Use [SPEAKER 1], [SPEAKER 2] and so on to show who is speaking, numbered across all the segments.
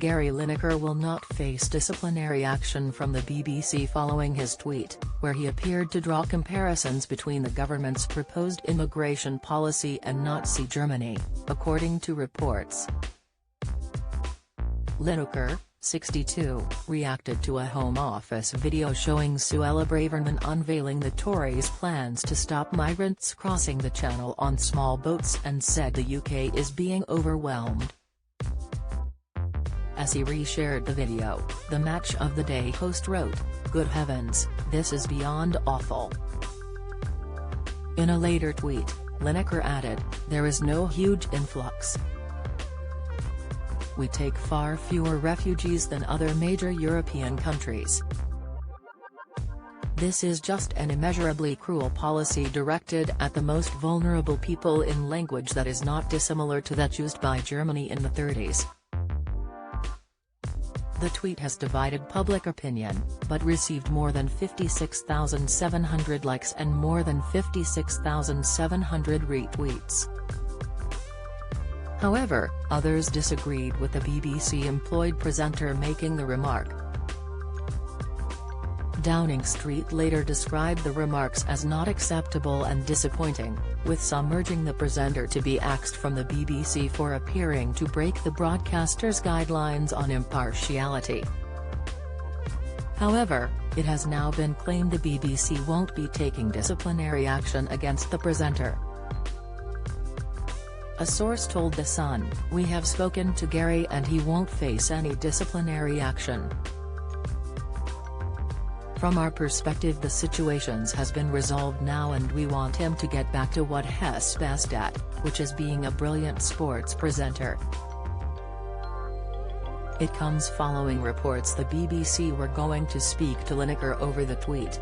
[SPEAKER 1] Gary Lineker will not face disciplinary action from the BBC following his tweet, where he appeared to draw comparisons between the government's proposed immigration policy and Nazi Germany, according to reports. Lineker, 62, reacted to a Home Office video showing Suella Braverman unveiling the Tories' plans to stop migrants crossing the Channel on small boats and said the UK is being overwhelmed. As he reshared the video, the Match of the Day host wrote, "Good heavens, this is beyond awful." In a later tweet, Lineker added, "There is no huge influx. We take far fewer refugees than other major European countries. This is just an immeasurably cruel policy directed at the most vulnerable people in language that is not dissimilar to that used by Germany in the 30s. The tweet has divided public opinion, but received more than 56,700 likes and more than 56,700 retweets. However, others disagreed with the BBC-employed presenter making the remark. Downing Street later described the remarks as not acceptable and disappointing, with some urging the presenter to be axed from the BBC for appearing to break the broadcaster's guidelines on impartiality. However, it has now been claimed the BBC won't be taking disciplinary action against the presenter. A source told The Sun, "We have spoken to Gary and he won't face any disciplinary action. From our perspective the situation has been resolved now and we want him to get back to what he's best at, which is being a brilliant sports presenter." It comes following reports the BBC were going to speak to Lineker over the tweet.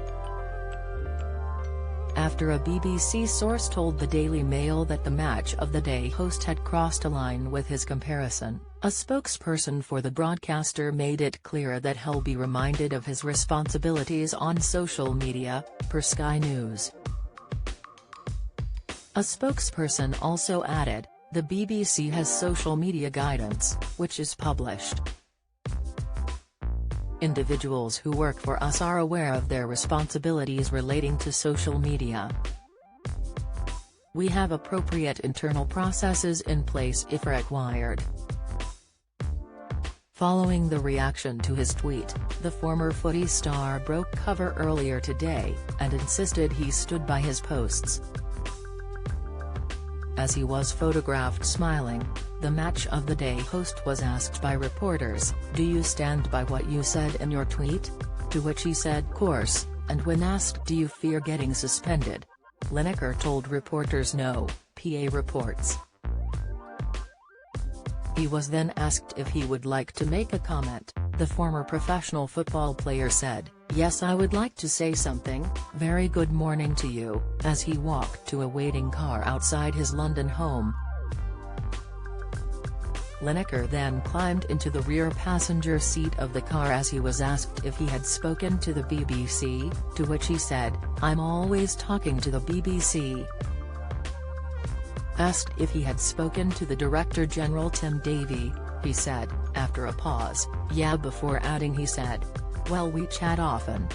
[SPEAKER 1] After a BBC source told the Daily Mail that the Match of the Day host had crossed a line with his comparison, a spokesperson for the broadcaster made it clear that he'll be reminded of his responsibilities on social media, per Sky News. A spokesperson also added, "The BBC has social media guidance, which is published. Individuals who work for us are aware of their responsibilities relating to social media. We have appropriate internal processes in place if required." Following the reaction to his tweet, the former footy star broke cover earlier today, and insisted he stood by his posts. As he was photographed smiling, the Match of the Day host was asked by reporters, "Do you stand by what you said in your tweet?" To which he said, "Course," and when asked, "Do you fear getting suspended?" Lineker told reporters no, PA reports. He was then asked if he would like to make a comment. The former professional football player said, "Yes, I would like to say something, very good morning to you," as he walked to a waiting car outside his London home. Lineker then climbed into the rear passenger seat of the car as he was asked if he had spoken to the BBC, to which he said, "I'm always talking to the BBC." Asked if he had spoken to the Director General Tim Davie, he said, after a pause, "Yeah," before adding he said, "Well, we chat often."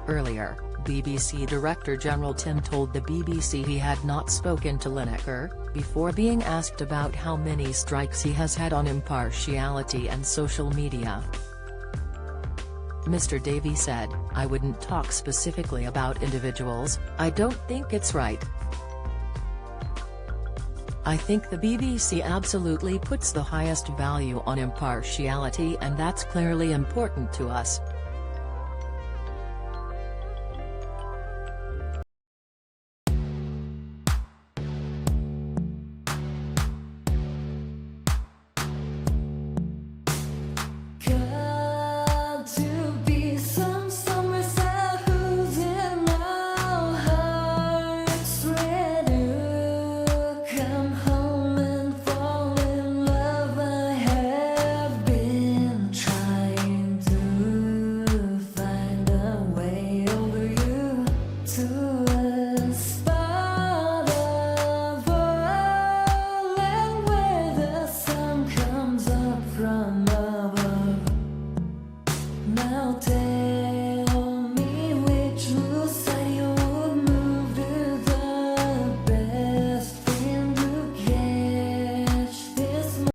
[SPEAKER 1] Earlier, BBC Director General Tim told the BBC he had not spoken to Lineker, before being asked about how many strikes he has had on impartiality and social media. Mr. Davie said, "I wouldn't talk specifically about individuals, I don't think it's right. I think the BBC absolutely puts the highest value on impartiality and that's clearly important to us,